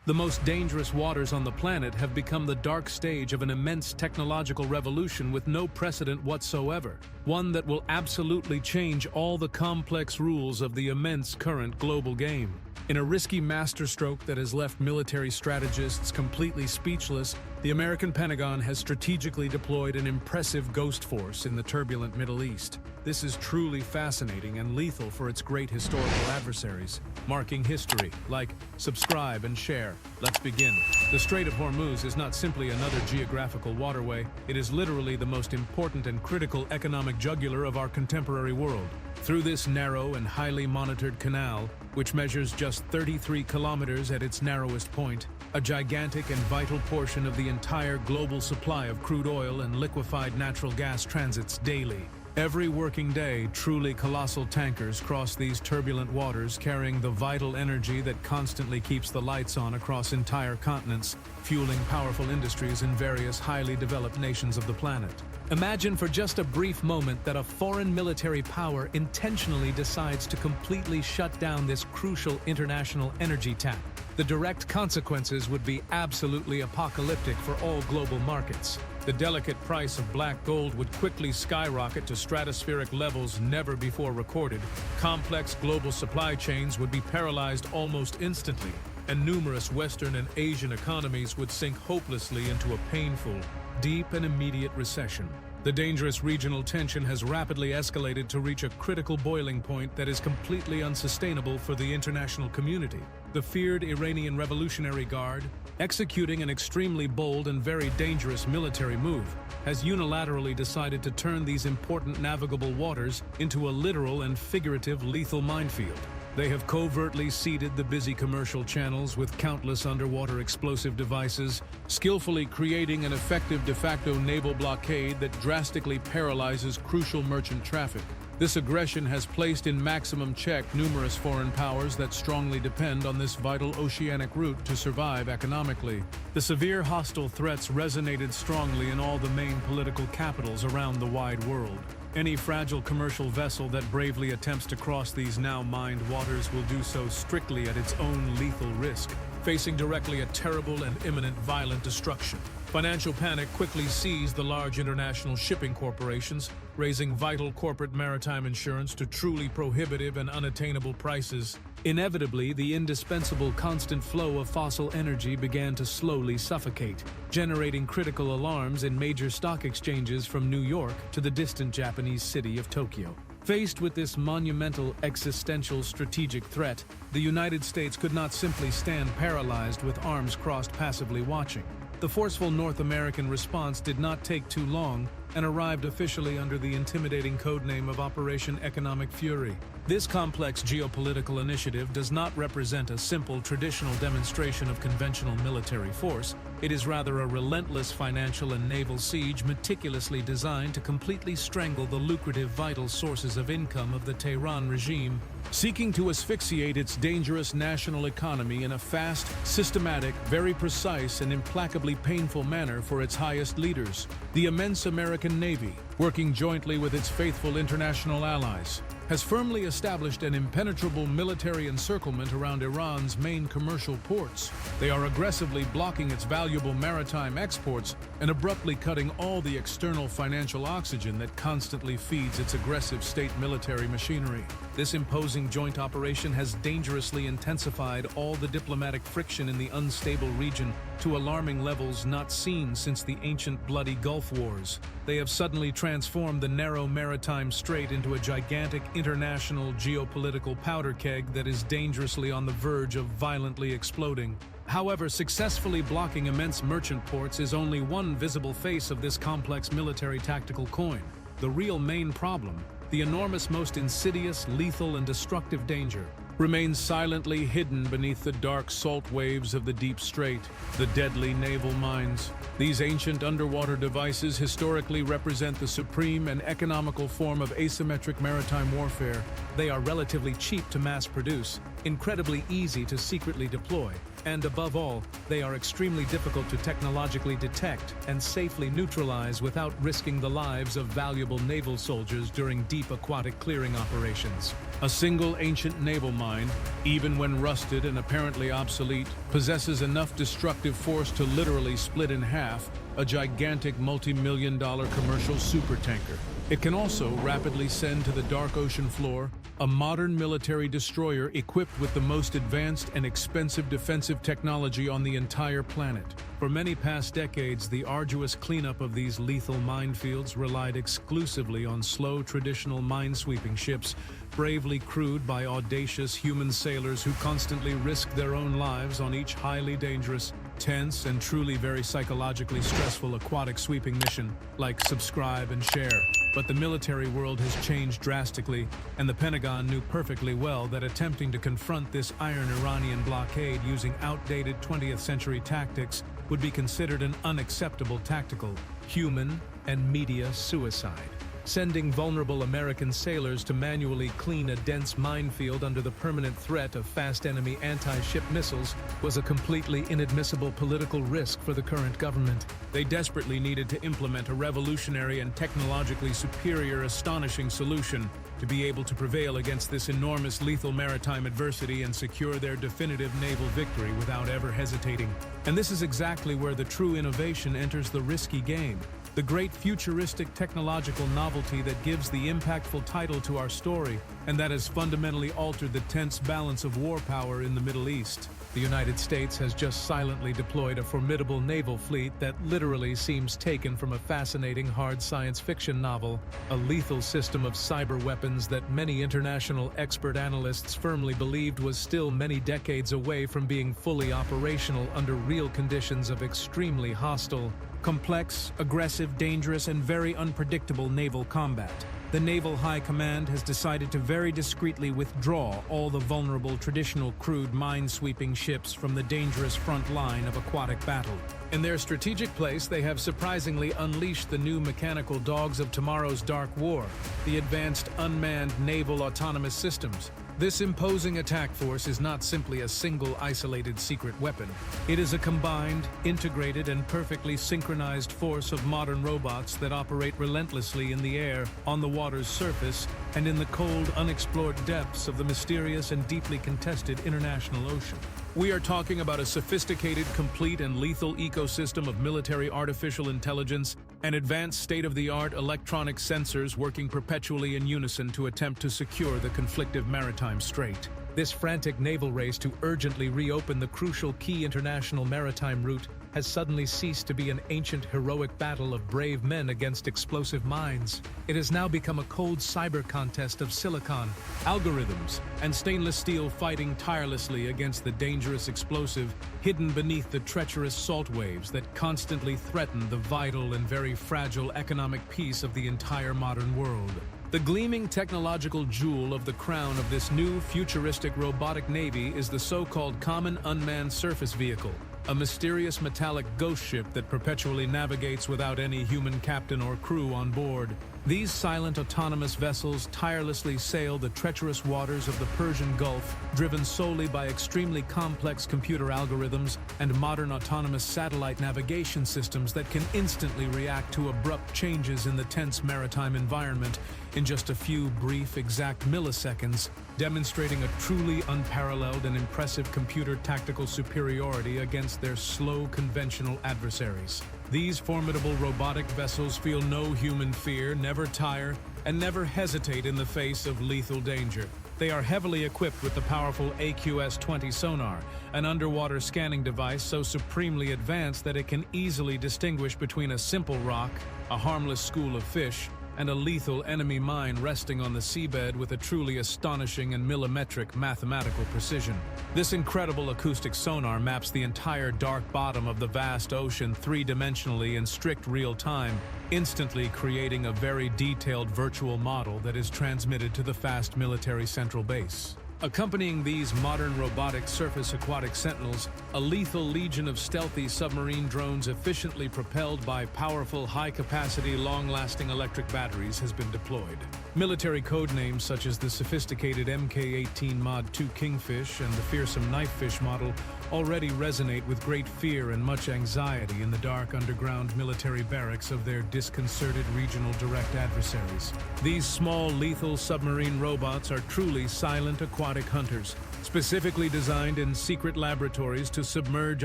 The most dangerous waters on the planet have become the dark stage of an immense technological revolution with no precedent whatsoever, one that will absolutely change all the complex rules of the immense current global game. In a risky masterstroke that has left military strategists completely speechless, the American Pentagon has strategically deployed an impressive ghost force in the turbulent Middle East. This is truly fascinating and lethal for its great historical adversaries. Marking history. Like, subscribe, and share. Let's begin. The Strait of Hormuz is not simply another geographical waterway, it is literally the most important and critical economic jugular of our contemporary world. Through this narrow and highly monitored canal, which measures just 33 kilometers at its narrowest point, a gigantic and vital portion of the entire global supply of crude oil and liquefied natural gas transits daily. Every working day, truly colossal tankers cross these turbulent waters carrying the vital energy that constantly keeps the lights on across entire continents, fueling powerful industries in various highly developed nations of the planet. Imagine for just a brief moment that a foreign military power intentionally decides to completely shut down this crucial international energy tap. The direct consequences would be absolutely apocalyptic for all global markets. The delicate price of black gold would quickly skyrocket to stratospheric levels never before recorded. Complex global supply chains would be paralyzed almost instantly, and numerous Western and Asian economies would sink hopelessly into a painful, deep and immediate recession. The dangerous regional tension has rapidly escalated to reach a critical boiling point that is completely unsustainable for the international community. The feared Iranian Revolutionary Guard, executing an extremely bold and very dangerous military move, has unilaterally decided to turn these important navigable waters into a literal and figurative lethal minefield. They have covertly seeded the busy commercial channels with countless underwater explosive devices, skillfully creating an effective de facto naval blockade that drastically paralyzes crucial merchant traffic. This aggression has placed in maximum check numerous foreign powers that strongly depend on this vital oceanic route to survive economically. The severe hostile threats resonated strongly in all the main political capitals around the wide world. Any fragile commercial vessel that bravely attempts to cross these now mined waters will do so strictly at its own lethal risk, facing directly a terrible and imminent violent destruction. Financial panic quickly seized the large international shipping corporations, raising vital corporate maritime insurance to truly prohibitive and unattainable prices. Inevitably, the indispensable constant flow of fossil energy began to slowly suffocate, generating critical alarms in major stock exchanges from New York to the distant Japanese city of Tokyo. Faced with this monumental existential strategic threat, the United States could not simply stand paralyzed with arms crossed passively watching. The forceful North American response did not take too long and arrived officially under the intimidating codename of Operation Economic Fury. This complex geopolitical initiative does not represent a simple traditional demonstration of conventional military force. It is rather a relentless financial and naval siege meticulously designed to completely strangle the lucrative vital sources of income of the Tehran regime, seeking to asphyxiate its dangerous national economy in a fast, systematic, very precise, and implacably painful manner for its highest leaders. The immense American Navy, working jointly with its faithful international allies, has firmly established an impenetrable military encirclement around Iran's main commercial ports. They are aggressively blocking its valuable maritime exports and abruptly cutting all the external financial oxygen that constantly feeds its aggressive state military machinery. This imposing joint operation has dangerously intensified all the diplomatic friction in the unstable region to alarming levels not seen since the ancient bloody Gulf Wars. They have suddenly transformed the narrow maritime strait into a gigantic international geopolitical powder keg that is dangerously on the verge of violently exploding. However, successfully blocking immense merchant ports is only one visible face of this complex military tactical coin. The real main problem, the enormous, most insidious, lethal, and destructive danger, remains silently hidden beneath the dark salt waves of the deep strait, the deadly naval mines. These ancient underwater devices historically represent the supreme and economical form of asymmetric maritime warfare. They are relatively cheap to mass produce, incredibly easy to secretly deploy, and above all, they are extremely difficult to technologically detect and safely neutralize without risking the lives of valuable naval soldiers during deep aquatic clearing operations. A single ancient naval mine, even when rusted and apparently obsolete, possesses enough destructive force to literally split in half a gigantic multi-million-dollar commercial supertanker. It can also rapidly send to the dark ocean floor a modern military destroyer equipped with the most advanced and expensive defensive technology on the entire planet. For many past decades, the arduous cleanup of these lethal minefields relied exclusively on slow, traditional minesweeping ships, bravely crewed by audacious human sailors who constantly risked their own lives on each highly dangerous, tense, and truly very psychologically stressful aquatic sweeping mission, like subscribe and share. But the military world has changed drastically, and the Pentagon knew perfectly well that attempting to confront this iron Iranian blockade using outdated 20th century tactics would be considered an unacceptable tactical, human, and media suicide. Sending vulnerable American sailors to manually clean a dense minefield under the permanent threat of fast enemy anti-ship missiles was a completely inadmissible political risk for the current government. They desperately needed to implement a revolutionary and technologically superior, astonishing solution to be able to prevail against this enormous lethal maritime adversity and secure their definitive naval victory without ever hesitating. And this is exactly where the true innovation enters the risky game. The great futuristic technological novelty that gives the impactful title to our story, and that has fundamentally altered the tense balance of war power in the Middle East. The United States has just silently deployed a formidable naval fleet that literally seems taken from a fascinating hard science fiction novel, a lethal system of cyber weapons that many international expert analysts firmly believed was still many decades away from being fully operational under real conditions of extremely hostile, complex, aggressive, dangerous, and very unpredictable naval combat. The Naval High Command has decided to very discreetly withdraw all the vulnerable traditional crewed mine-sweeping ships from the dangerous front line of aquatic battle. In their strategic place, they have surprisingly unleashed the new mechanical dogs of tomorrow's dark war, the advanced unmanned naval autonomous systems. This imposing attack force is not simply a single isolated secret weapon. It is a combined, integrated, and perfectly synchronized force of modern robots that operate relentlessly in the air, on the water's surface, and in the cold, unexplored depths of the mysterious and deeply contested international ocean. We are talking about a sophisticated, complete, and lethal ecosystem of military artificial intelligence and advanced state-of-the-art electronic sensors working perpetually in unison to attempt to secure the conflictive maritime strait. This frantic naval race to urgently reopen the crucial key international maritime route has suddenly ceased to be an ancient heroic battle of brave men against explosive mines. It has now become a cold cyber contest of silicon, algorithms, and stainless steel fighting tirelessly against the dangerous explosive hidden beneath the treacherous salt waves that constantly threaten the vital and very fragile economic peace of the entire modern world. The gleaming technological jewel of the crown of this new futuristic robotic navy is the so-called Common Unmanned Surface Vehicle, a mysterious metallic ghost ship that perpetually navigates without any human captain or crew on board. These silent autonomous vessels tirelessly sail the treacherous waters of the Persian Gulf, driven solely by extremely complex computer algorithms and modern autonomous satellite navigation systems that can instantly react to abrupt changes in the tense maritime environment in just a few brief, exact milliseconds, demonstrating a truly unparalleled and impressive computer tactical superiority against their slow, conventional adversaries. These formidable robotic vessels feel no human fear, never tire, and never hesitate in the face of lethal danger. They are heavily equipped with the powerful AQS-20 sonar, an underwater scanning device so supremely advanced that it can easily distinguish between a simple rock, a harmless school of fish, and a lethal enemy mine resting on the seabed with a truly astonishing and millimetric mathematical precision. This incredible acoustic sonar maps the entire dark bottom of the vast ocean three-dimensionally in strict real time, instantly creating a very detailed virtual model that is transmitted to the fast military central base. Accompanying these modern robotic surface aquatic sentinels, a lethal legion of stealthy submarine drones efficiently propelled by powerful, high-capacity, long-lasting electric batteries has been deployed. Military code names such as the sophisticated Mk-18 Mod 2 Kingfish and the fearsome Knifefish model already resonate with great fear and much anxiety in the dark underground military barracks of their disconcerted regional direct adversaries. These small, lethal submarine robots are truly silent aquatic hunters, specifically designed in secret laboratories to submerge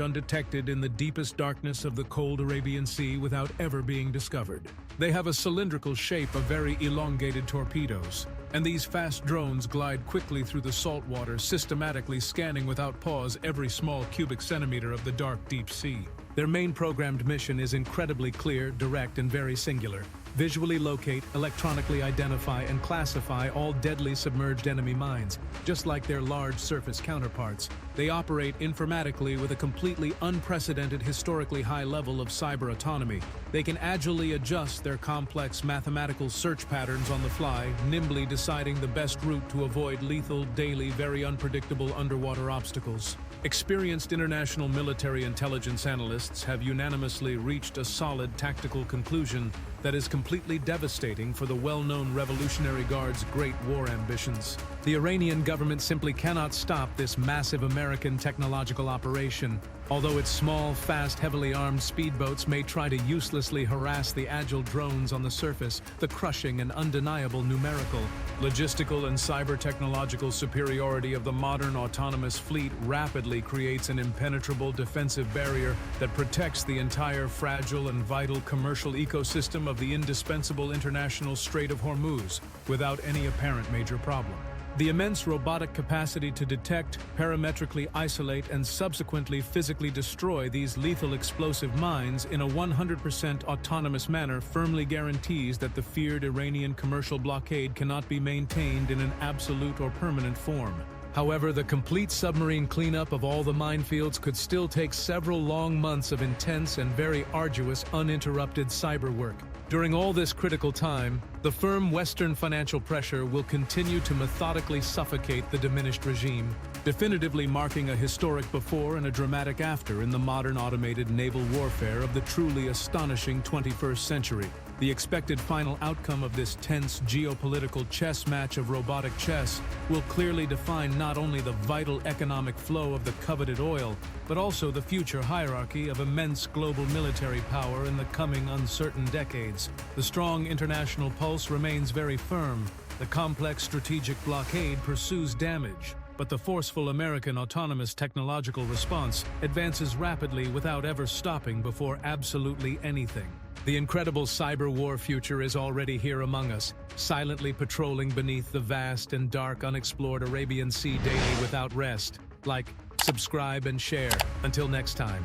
undetected in the deepest darkness of the cold Arabian Sea without ever being discovered. They have a cylindrical shape of very elongated torpedoes, and these fast drones glide quickly through the salt water, systematically scanning without pause every small cubic centimeter of the dark deep sea. Their main programmed mission is incredibly clear, direct, and very singular. Visually locate, electronically identify, and classify all deadly submerged enemy mines. Just like their large surface counterparts, they operate informatically with a completely unprecedented, historically high level of cyber autonomy. They can agilely adjust their complex mathematical search patterns on the fly, nimbly deciding the best route to avoid lethal, daily, very unpredictable underwater obstacles. Experienced international military intelligence analysts have unanimously reached a solid tactical conclusion that is completely devastating for the well-known Revolutionary Guard's great war ambitions. The Iranian government simply cannot stop this massive American technological operation. Although its small, fast, heavily armed speedboats may try to uselessly harass the agile drones on the surface, the crushing and undeniable numerical, logistical and cyber-technological superiority of the modern autonomous fleet rapidly creates an impenetrable defensive barrier that protects the entire fragile and vital commercial ecosystem of the indispensable international Strait of Hormuz without any apparent major problem. The immense robotic capacity to detect, parametrically isolate, and subsequently physically destroy these lethal explosive mines in a 100% autonomous manner firmly guarantees that the feared Iranian commercial blockade cannot be maintained in an absolute or permanent form. However, the complete submarine cleanup of all the minefields could still take several long months of intense and very arduous, uninterrupted cyber work. During all this critical time, the firm Western financial pressure will continue to methodically suffocate the diminished regime, definitively marking a historic before and a dramatic after in the modern automated naval warfare of the truly astonishing 21st century. The expected final outcome of this tense geopolitical chess match of robotic chess will clearly define not only the vital economic flow of the coveted oil, but also the future hierarchy of immense global military power in the coming uncertain decades. The strong international pulse remains very firm. The complex strategic blockade pursues damage, but the forceful American autonomous technological response advances rapidly without ever stopping before absolutely anything. The incredible cyber war future is already here among us, silently patrolling beneath the vast and dark unexplored Arabian Sea daily without rest. Like, subscribe, and share. Until next time.